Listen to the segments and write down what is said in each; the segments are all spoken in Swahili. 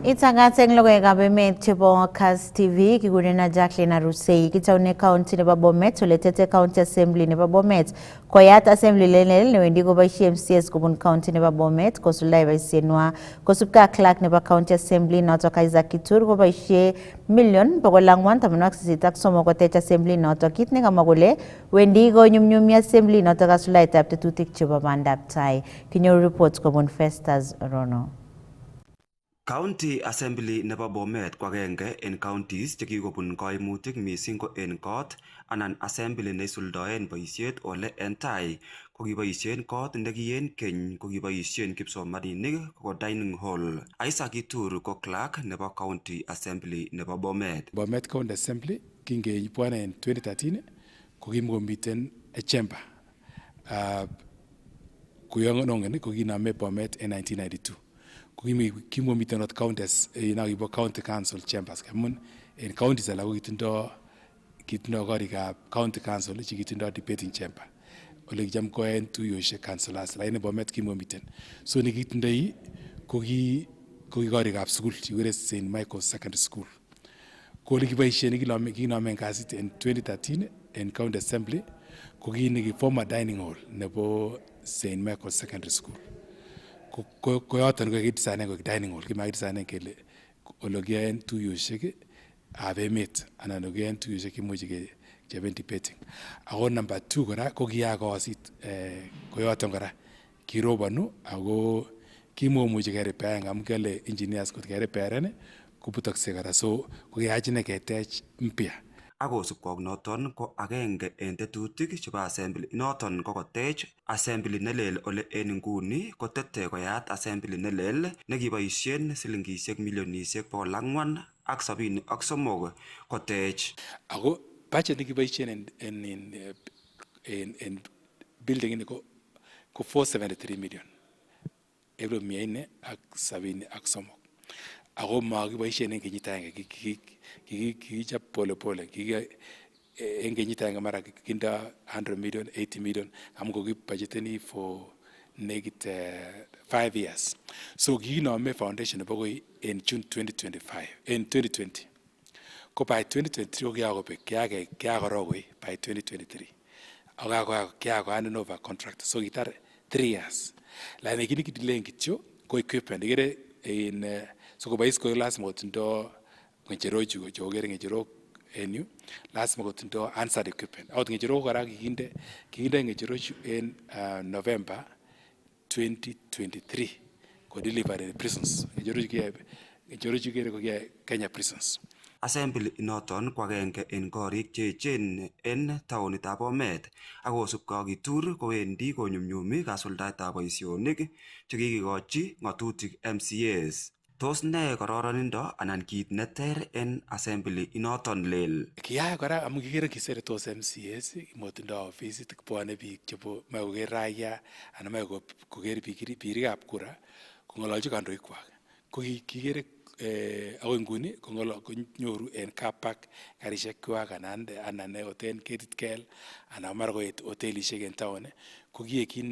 Itangaza logoiwekab emet chebo Kass TV kigurena Jacqueline Arusei kitaune county nebo Bomet oletete county assembly nebo Bomet koyat assembly lenel newendi koboisie MCS kobun county nebo Bomet kosuldae boisienwa kosubkei ak clerk nebo county assembly notok Isaac Kitur koboisie $483,000 kotech assembly notok kit nekamwa kole wendi konyumnyumi assembly notok kasuldaetab tetutik chebo bandab tai. Kinyoru report kobun Festus Rono. County Assembly nebo Bomet ko agenge en counties chekikobun kaimutik mising ko en kot anan assembly neisuldoen boisiet ole en tai kokiboisien kot nekien keny kokiboisien kipsomaninik ko dining hall. Isaac Kitur ko clerk nebo County Assembly nebo Bomet. Bomet County Assembly kingebwane en 2013 kokimomiten chamber. Kuyongonongen kokiname Bomet en 1992. Kimomiten not counties inakibo county council chambers kamun en counties alak kitindo korikab county council chekitindo debating chamber ole kicham koen tuiyosiek councillors lakini Bomet kimomiten so nekitindoi ko korikab sukul chekikuren St Michael's Secondary School ko ole kiboisien kinomen kasit en 2013 en county assembly ko ki former dining hall nebo St Michael's Secondary School ko yoton ko kidesignen ko dining hall kimakidesignen kele ole kiyoen tuiyosiek ab emet anan ole kiyoen tuiyosiek kimuche kechoben debating. Ako number 2 kora ko kiyakosit ko yoton kora kirobonu ako kimuche kerepairen amun kiale engineers kot kerepairen kobutokse kora so ko kiyachine ketech mpya. Akosubkei ak noton ko agenge en tetutik chebo assembly noton ko kotech assembly nelel ole en nguni kotete koyat assembly nelel nekiboisien silingisiek milionisiek 473 kotech. Ako budget nekiboisien en building ini ko 473 million. Euro 473. Ako makiboisien en kenyit agenge kikichap pole pole en kenyit agenge mara kindo 100 million 80 million amun kokibudgeteni for nekit 5 years so kikinome foundation nebo koi en June 2025 en 2020 ko by 2023 ko kiyakobek kiyakorok koi by 2023 ako kiyakohanden over contract so kitar 3 years lakini kini kidilen kityo ko equipment ikere in so kobois ko lazima kotindo ngecherok chu chokere ngecherok en yu lazima kotindo answered equipment akot ngecherok kora kikinde ngecherok chu en November 2023 ko delivered in prisons ngecherok chu kere ko Kenya prisons. Assembly inoton ko agenge en korik cheechen en taonitab Bomet akosubkei ak Kitur kowendi konyumnyumi kasuldaetab boisionik chekikikochi ng'atutik MCAs. Tos ne kororonindo anan kit neter en assembly inoton lel? Kiyai kora amun kikere kiseretos MCAs motindo ofisit bwone biik chebo moe koker raia anan moe koker birikab kura kong'ololchi kandoikwak ko kikere akoi nguni konyoru en car park karisiekwak anan ot en ketit kel anan mara ko hotelisiek en town ko kiek kit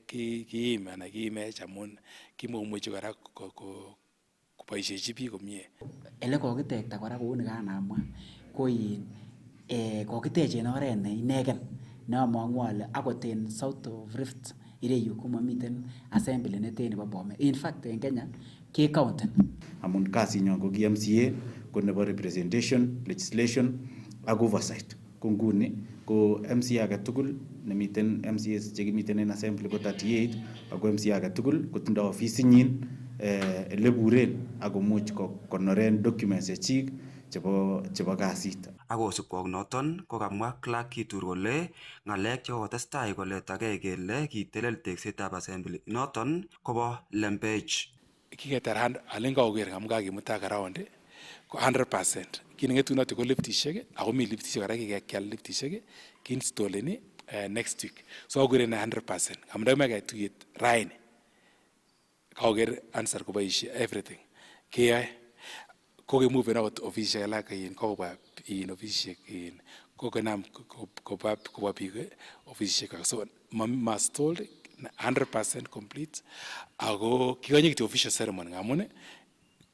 kiim anan kiimech amun kimuche kora koboisiechi biik komie. Ele kokitekta kora kou nikanamwa ko kokitech en oret ne inegen neamong'u ale akot en South of Rift ireyu komamiten assembly neten nebo Bomet. In fact en Kenya kecounten. Amun kasinyon ko ki MCA ko nebo representation, legislation ak oversight. Ko nguni ko MCA age tugul nemiten MCAs chekimiten en assembly ko 38 ako MCA age tugul kotindo ofisinyin ele buren akomuch kokonoren documents chechik chebo kasit. Akosubkei ak noton ko kamwa clerk Kitur kole ng'alek chekokotestai koletagei kele kitelel teksetab assembly noton kobo lembech. Kiketar alen kakoker amun kakimutak around ko 100%. Kit neng'etunote ko liftisiek ako mi liftisiek kora kikekial liftisiek kiinstoleni next week. So akuren 100%. Amun ndakimoe tuyet raini kakoker answer koboisie everything. Keyoe kokemuven akot ofisisiek alak kokobwa ofisisiek kokonam kobwa biik ofisisiek. So must told 100% complete. Ako kikonye kityo official ceremony ngamun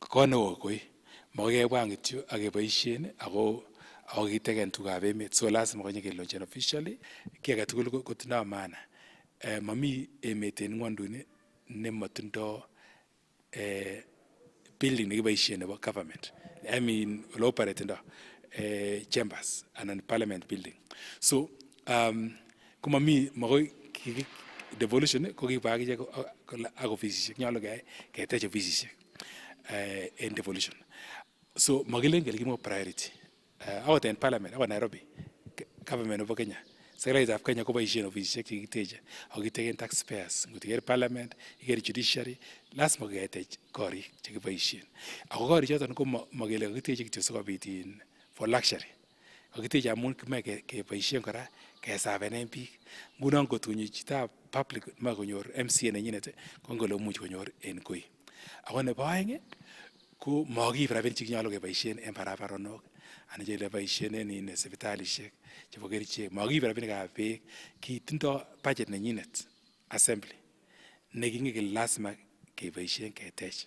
kone okoi makebwa kityo akeboisien ako kiteken tugab emet, so lazima konye kelonchen officially. Ki age tugul kotindoi maana. Mami emet en ngwonduni nematindoi building nekiboisien nebo government. I mean ole operatendo chambers anan parliament building. So kumami makoi devolution ko kiba akichek ak ofisisiek, nyolu ketech ofisisiek en devolution. So makilen kele kimwa priority. Akot en parliament akot Nairobi government nebo Kenya, Serikali ab Kenya koboisien ofisisiek chekiteche ak kiteken taxpayers. Ngotiker parliament, iker judiciary, lazima ketech korik chekiboisien. Ako korik choton ko makele kakiteche kityo sikobit for luxury. Kakiteche amun kimoe keboisien kora kesavenen biik. Ngunon kotunyi chitab public ma konyor MCA nenyinet ko ngole much konyor en koi. Ako nebo aeng ko makiib rabinik chenyolu keboisien en barabaronok anan chekeboisien en sipitalisiek chebo kerichek. Makiib rabinikab beek, kitindoi budget nenyinet assembly nekingen kele lazima keboisien ketech.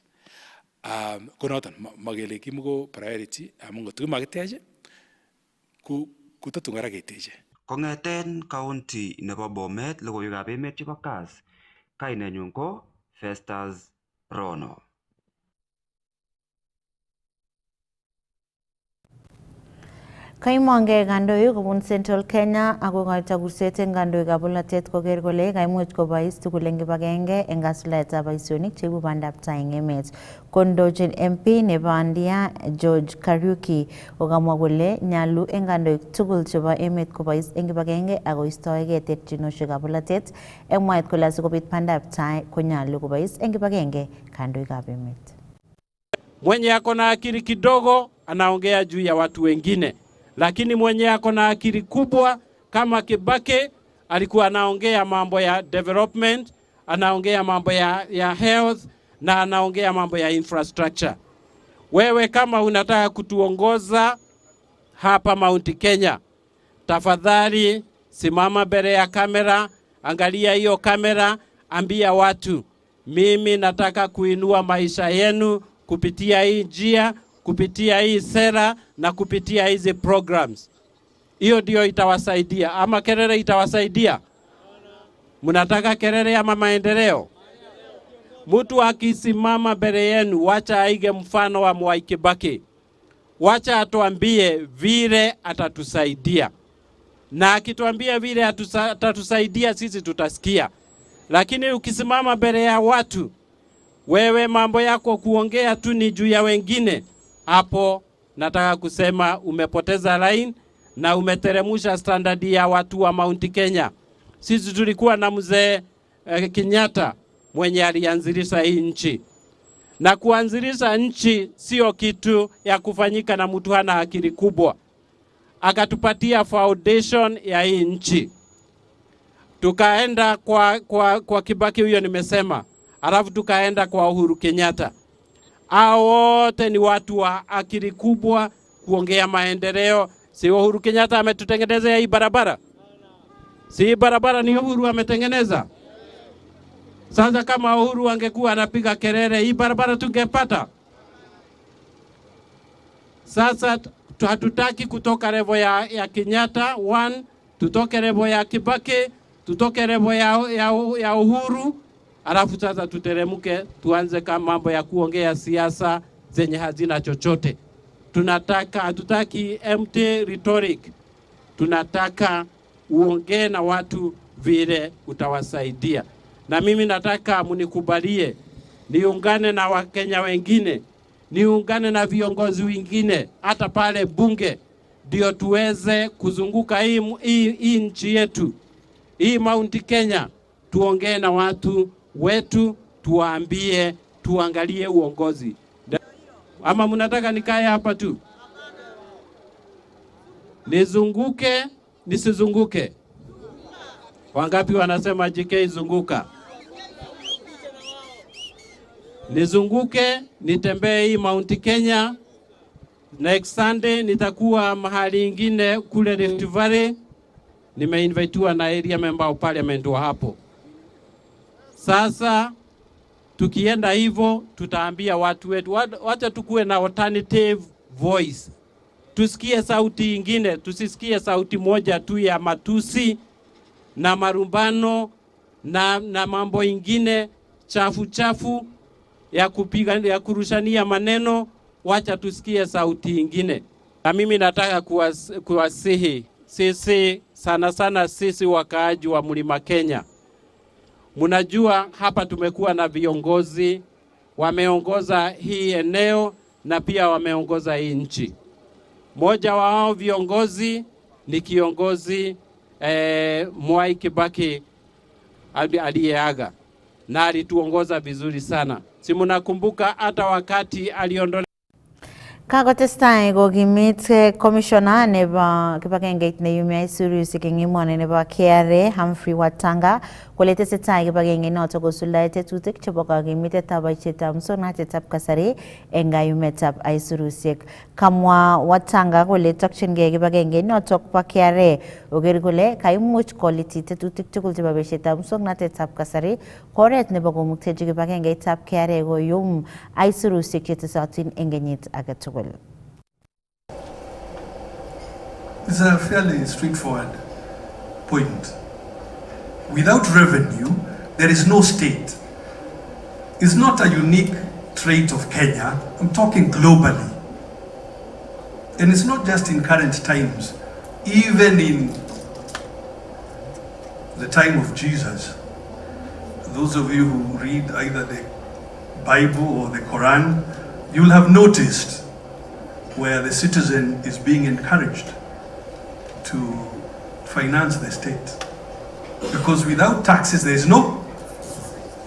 Ko noton makele kimko priority amun ngot makitech ko tatun kora keteche. Kong'eten county nebo Bomet, logoiwekab emet chebo Kass, kainenyun ko Festus Rono. Kaimongei kandoik kobun Central Kenya ako koita kurset en kandoikab bolotet koker kole kaimuch kobois tugul en kibagenge en kasuldaetab boisionik cheibu bandab tai en emet. Kondochin MP nebo Andia George Kariuki kokamwa kole nyalu en kandoik tugul chebo emet kobois en kibagenge ako istoege terchinosiekab bolotet en mwaet kole asikobit bandab tai konyalu kobois en kibagenge kandoikab emet. Mwenye ako na akili kidogo anaongea juu ya watu wengine, lakini mwenye ako na akili kubwa kama Kibaki alikuwa anaongea mambo ya development, anaongea mambo ya health na anaongea mambo ya infrastructure. Wewe kama unataka kutuongoza hapa Mount Kenya, tafadhali simama mbele ya kamera, angalia hiyo kamera, ambia watu mimi nataka kuinua maisha yenu kupitia hii njia, kupitia hii sera na kupitia hizi programs. Hiyo ndio itawasaidia. Ama kelele itawasaidia? Mnataka kelele ama maendeleo? Mtu akisimama mbele yenu, wacha aige mfano wa Mwai Kibaki. Wacha atuambie vile atatusaidia. Na akituambia vile atatusaidia sisi tutasikia. Lakini ukisimama mbele ya watu, wewe mambo yako kuongea tu ni juu ya wengine, hapo nataka kusema umepoteza line na umeteremusha standard ya watu wa Mount Kenya. Sisi tulikuwa na mzee Kenyatta mwenye alianzilisha hii nchi. Na kuanzilisha nchi sio kitu ya kufanyika na mtu hana akili kubwa. Akatupatia foundation ya hii nchi. Tukaenda kwa Kibaki, huyo nimesema. Alafu tukaenda kwa Uhuru Kenyatta. Hao wote ni watu wa akili kubwa kuongea maendeleo. Si Uhuru Kenyatta ametutengenezea hii barabara? Si barabara ni Uhuru ametengeneza? Sasa kama Uhuru angekuwa anapiga kelele, hii barabara tungepata? Sasa hatutaki kutoka level ya Kenyatta 1, tutoke level ya Kibaki, tutoke level ya Uhuru. Alafu sasa tuteremuke tuanze kama mambo ya kuongea siasa zenye hazina chochote. Hatutaki empty rhetoric. Tunataka uongee na watu vile utawasaidia. Na mimi nataka munikubalie niungane na Wakenya wengine, niungane na viongozi wengine hata pale bunge, ndio tuweze kuzunguka hii nchi yetu, hii Mount Kenya, tuongee na watu wetu, tuwaambie, tuangalie uongozi. Ama mnataka nikae hapa tu? Nizunguke, nisizunguke? Wangapi wanasema JK zunguka? Nizunguke, nitembee hii Mount Kenya. Next Sunday nitakuwa mahali ingine kule Rift Valley. Nimeinvitiwa na area member of parliament wa hapo. Sasa tukienda hivyo, tutaambia watu wetu, wacha tukuwe na alternative voice. Tusikie sauti ingine, tusisikie sauti moja tu ya matusi na marumbano na mambo ingine chafu ya kupiga, ya kurushania maneno. Wacha tusikie sauti ingine. Na mimi nataka kuwasihi sisi, sana sisi wakaaji wa Mlima Kenya. Mnajua hapa tumekuwa na viongozi wameongoza hii eneo na pia wameongoza hii nchi. Moja wa hao viongozi ni kiongozi Mwai Kibaki aliyeaga, na alituongoza vizuri sana. Si mnakumbuka hata wakati aliondolewa Kakotestai kokimit commissioner nebo kibagengeit neyumi aisurusiek eng emoni nebo KRA Humphrey Watanga kole tesetai kibagengeit noto kosuldae tetutik chebo kakimitetab boisietab muswoknatetab kasari eng kayumetab aisurusiek. Kamwa Watanga kole tokchingei kibagengeit noto bo KRA oker kole kaimuch koliti tetutik tugul chebo boisietab muswoknatetab kasari oret nebo komuktechi kibagengeitab KRA koyum aisurusiek chetesotin eng kenyit age tugul. It's a fairly straightforward point. Without revenue, there is no state. It's not a unique trait of Kenya. I'm talking globally. And it's not just in current times. Even in the time of Jesus, those of you who read either the Bible or the Quran, you'll have noticed where the citizen is being encouraged to finance the state. Because without taxes, there is no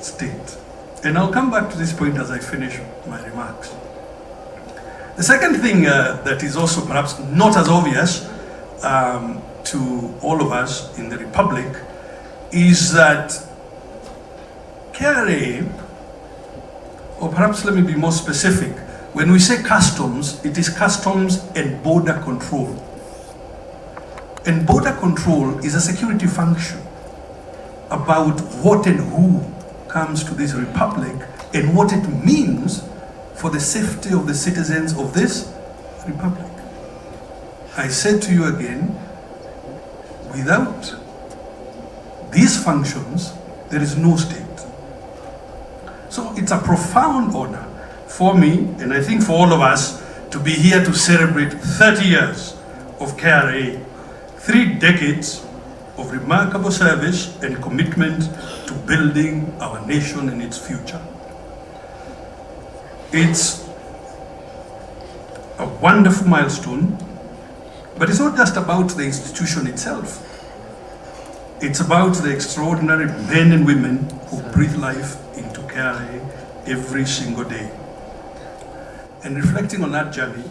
state. And I'll come back to this point as I finish my remarks. The second thing that is also perhaps not as obvious to all of us in the Republic is that KRA, or perhaps let me be more specific, when we say customs, it is customs and border control. And border control is a security function about what and who comes to this republic and what it means for the safety of the citizens of this republic. I said to you again, without these functions, there is no state. So it's a profound honor for me, and I think for all of us, to be here to celebrate 30 years of KRA, 3 decades of remarkable service and commitment to building our nation and its future. It's a wonderful milestone, but it's not just about the institution itself. It's about the extraordinary men and women who breathe life into KRA every single day. And reflecting on that journey,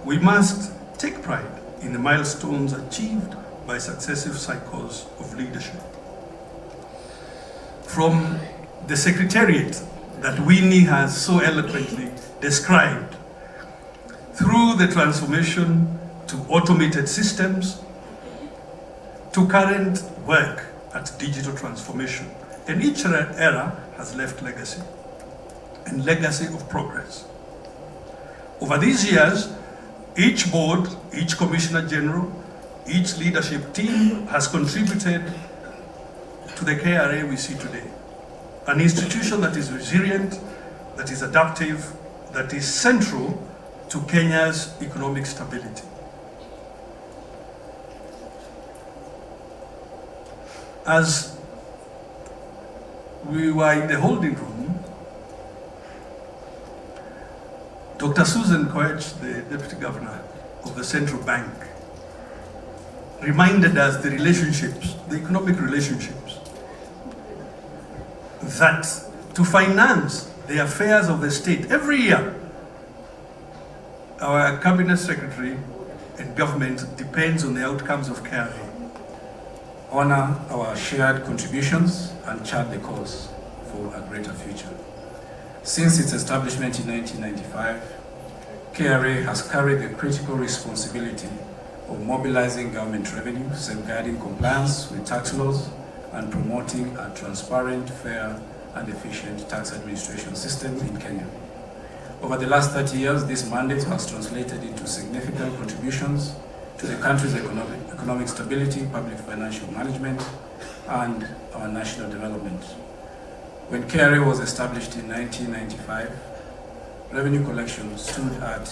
we must take pride in the milestones achieved by successive cycles of leadership. From the Secretariat that Winnie has so eloquently described, through the transformation to automated systems, to current work at digital transformation. And each era has left legacy, and legacy of progress. Over these years, each board, each Commissioner General, each leadership team has contributed to the KRA we see today. An institution that is resilient, that is adaptive, that is central to Kenya's economic stability. As we were in the holding room, Dr. Susan Koech, the Deputy Governor of the Central Bank, reminded us the relationships, the economic relationships, that to finance the affairs of the state every year, our Cabinet Secretary and government depends on the outcomes of KRA. Honor our shared contributions and chart the course for a greater future. Since its establishment in 1995, KRA has carried the critical responsibility of mobilizing government revenue, safeguarding compliance with tax laws, and promoting a transparent, fair, and efficient tax administration system in Kenya. Over the last 30 years, this mandate has translated into significant contributions to the country's economic stability, public financial management, and our national development. When KRA was established in 1995, revenue collection stood at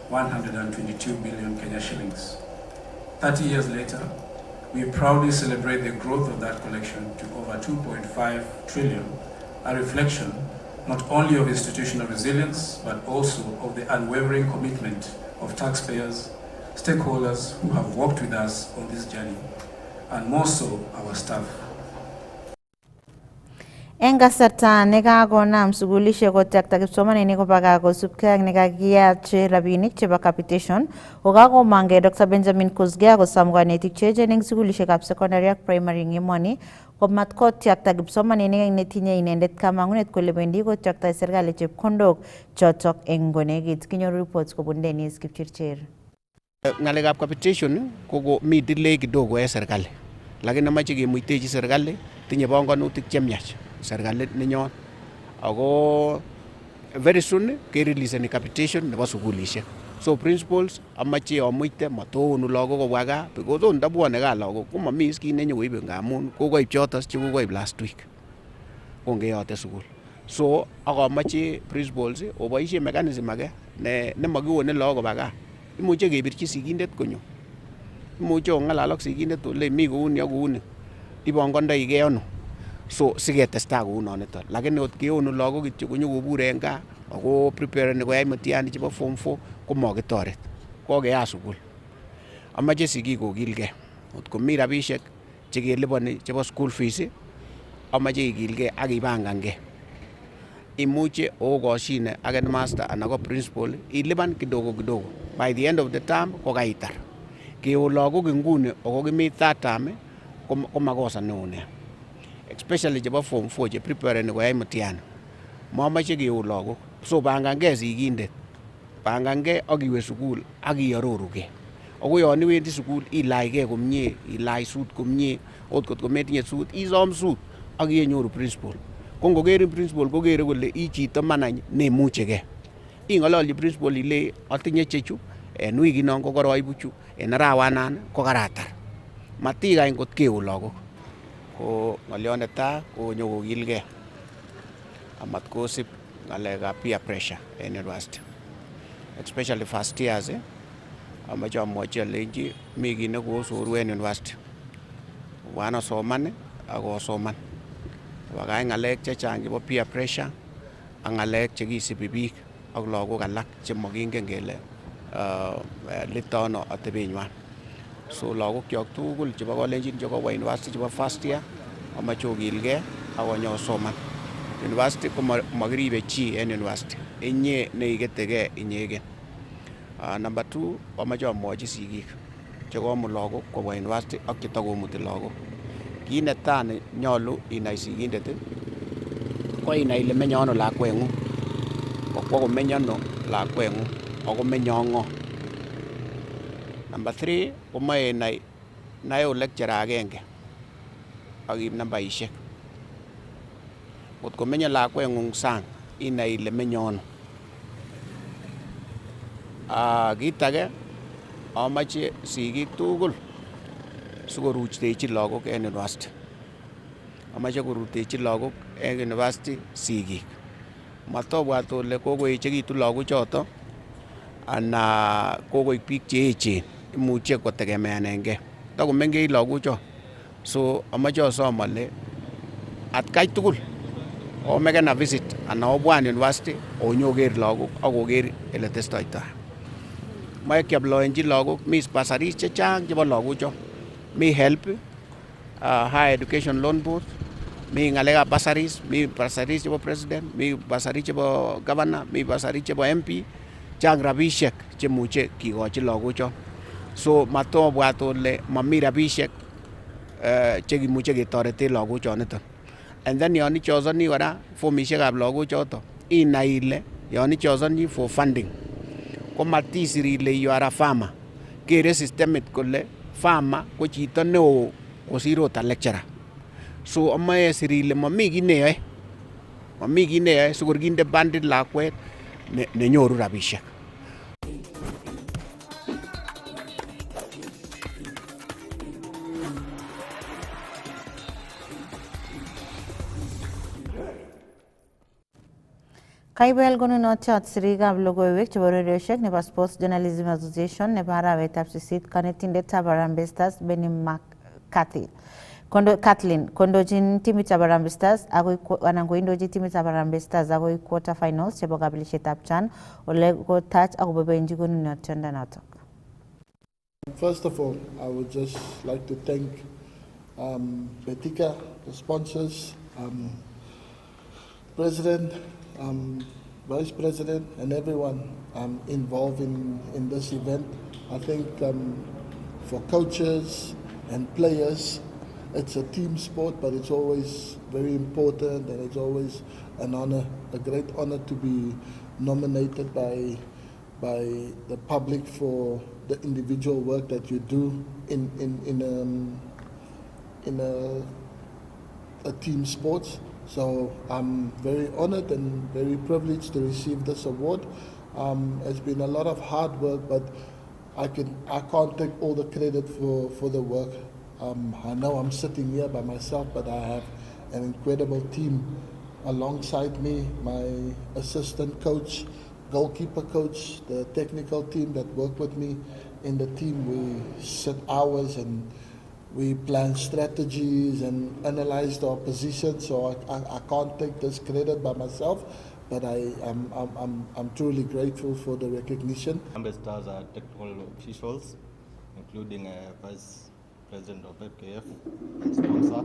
122 billion Kenya shillings. 30 years later, we proudly celebrate the growth of that collection to over 2.5 trillion, a reflection not only of institutional resilience, but also of the unwavering commitment of taxpayers, stakeholders who have worked with us on this journey, and more so our staff. En kasarta nekakonam sugulishek kotyakta kipsomaninik koba kosubkei ak nekakiyache rabinik chebo capitation, kokakomangei Dr. Benjamin Kosgei kosom kanetik che echen eng sugulishekab secondary ak primary eng emoni komat kotyakta kipsomaninik eng netinye inendet kamangunet kole bendi kotyakta serikali chepkondok chotok eng konekit. Kinyoru reports kobun Dennis Kipchirchir. Ngalekab capitation ko mi delay kidogo en serikali, lakini amache kemuitechi serikali tinye panganutik chemiach serikalit nenyon, ako very soon ke release capitation nebo sugulishek. So principals amache amuite matonu lagok kobwa gaa, because ndabwone gaa lagok komami kit nenyokoibe ngamun kokoib choton che kokoib last week kongeyote sugul. So akamache principals oboishe mechanism age ne makiwone lagok koba gaa. Imuche kebirchi sigindet konyo, imuche ongalal ak sigindet ole mi kouni ak kouni, ibangandoige ano. So siketestai kounoniton, lakini ot keonu lagok kityo konyo kobure en gaa ako prepareni koyai mtihani chebo form 4 komakitoret, kokeyat sugul. Amache sigik kokilgei, ot komi rabishek chekelipani chebo school fees, amache ikilgei ak ipangangei. Imuche okoshine ak headmaster anan ko principal ilipan kidogo kidogo. By the end of the term ko kaitar. Keo lagok nguni ako kimi third term ko makosa neo nia. Especially chebo form 4 che prepareni koyai mtihani. Mamache keo lagok. So pangangei sigindet. Pangangei ak iwe sugul ak iarorugei. Ako yon iwendi sugul ilaachgei komie, ilaach suit komie, ot kot kometinye suit isom suit ak inyoru principal. Ko ngokerin principal kokere kole I chito manany nemuchegei. Ingololji principal ile atinye chechu en wikinon ko koroibu chu, en arawanan ko karatar. Matikany kot keo lagok. Ko ngoliot netai ko nyokokilgei amat kosib ngalekab peer pressure en university, especially first years. Amache amwochi alenji mi kit nekosoru en university, wana soman akosoman. Wakai ngalek chechang chebo peer pressure ak ngalek chekisibi biik ak lagok alak chemakingen kele litono atebenywan. So lagok kyok tugul chebo kolenjin chekobwa university chebo first year amache okilgei akonyosoman. University ko makiribe chi en university, inye neiketegei inyegen. Number 2, amache amwochi sigik chekomut lagok kobwa university ak chetakomuti lagok. Kit netai nyolu inai sigindet ko inai ile menye ano lakweng'ung, kokwo komeny ano lakweng'ung ako menye ng'o. Number 3, komoe inai lecturer agenge ak iib nambaishek. Kot komenye lakweng'ung sang inai ile menye ano. Kit age amache sigik tugul sikorutechi lagok en university. Amache korutechi lagok en university sigik. Matobwat ole kokoechekitu lagochoto ana kokoik biik che echen imuche kotegemeanengei. Takomengech lagocho. So amache asom ale atkai tugul omekena visit ana obwan university onyoker lagok ak oker ele testoitai. Moe kiaploenchi lagok, mi bursaries chechang chebo lagocho. Mi help, higher education loan board, mi ngalekab bursaries, mi bursaries chebo president, mi bursaries chebo governor, mi bursaries chebo MP, chang rabishek chemuche kikochi lagocho. So matobwat ole mami rabishek chekimuche ketoreten lagochoniton. And then yon ichozoni kora formishekab lagochoto, inai ile yon ichozoni for funding ko matisir ile you are a farmer. Kere systemit kole farmer ko chito neo kosir ot lecturer. So amae sir ile mami kit neyoe Mami kit neyoe sikor kinde bandit lakwet nenyoru rabisiek. Kaibel konunotiot sirikab logoiwek chebo redioshek nebo Sports Journalism Association nebo arawetab 8 kanetindetab Harambee Stars Benny McCarthy. Kathleen kondochin timitab Harambee Stars anan koindochi timitab Harambee Stars akoi quarter finals chebo kabelishetab CHAN ole kotach akoboiboenchi konunotiondonotok. First of all, I would just like to thank Betika, the sponsors, President, Vice President, and everyone involved in this event. I think for coaches and players, it's a team sport, but it's always very important, and it's always an honor, a great honor to be nominated by the public for the individual work that you do in a team sport. So I'm very honored and very privileged to receive this award. It's been a lot of hard work, but I can't take all the credit for the work. I know I'm sitting here by myself, but I have an incredible team alongside me, my assistant coach, goalkeeper coach, the technical team that work with me in the team. We sit hours and we plan strategies and analyze the opposition. So I can't take this credit by myself, but I'm truly grateful for the recognition. Ambassadors are technical officials, including Vice President of FKF and sponsor.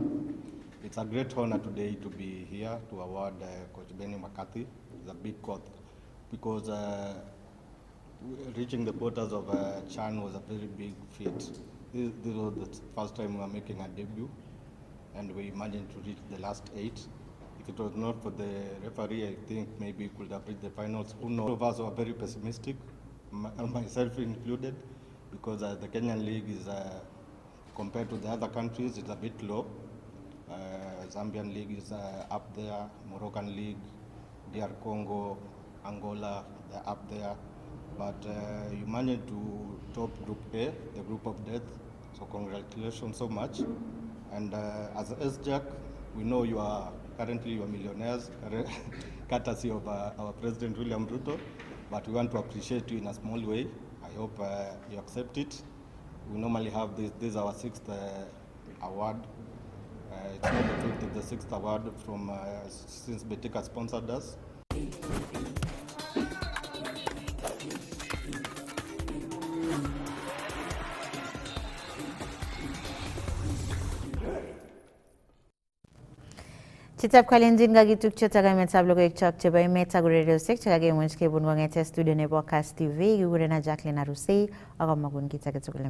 It's a great honor today to be here to award Coach Benny McCarthy. It's a big court because reaching the quarters of CHAN was a very big feat. This was the first time we were making a debut, and we managed to reach the last 8. If it was not for the referee, I think maybe we could have reached the finals. Who knows? All of us were very pessimistic, myself included, because the Kenyan league is, compared to the other countries, it's a bit low. Zambian league is up there, Moroccan league, DR Congo, Angola, they're up there. But you managed to top Group A, the group of death. So congratulations so much. And as SJAC, we know you are currently millionaires, courtesy of our President William Ruto. But we want to appreciate you in a small way. I hope you accept it. We normally have this is our 6th award. It's not the 5th, it's the 6th award from since Betika sponsored us. Chitab kalenjin gagituk chetaga metab logoek chok chebo emet ak ureriosiek chekakemuch kebun kong'ete studio nebo Kass TV kikurenon Jacqueline Arusei ak amagun kit age tugul.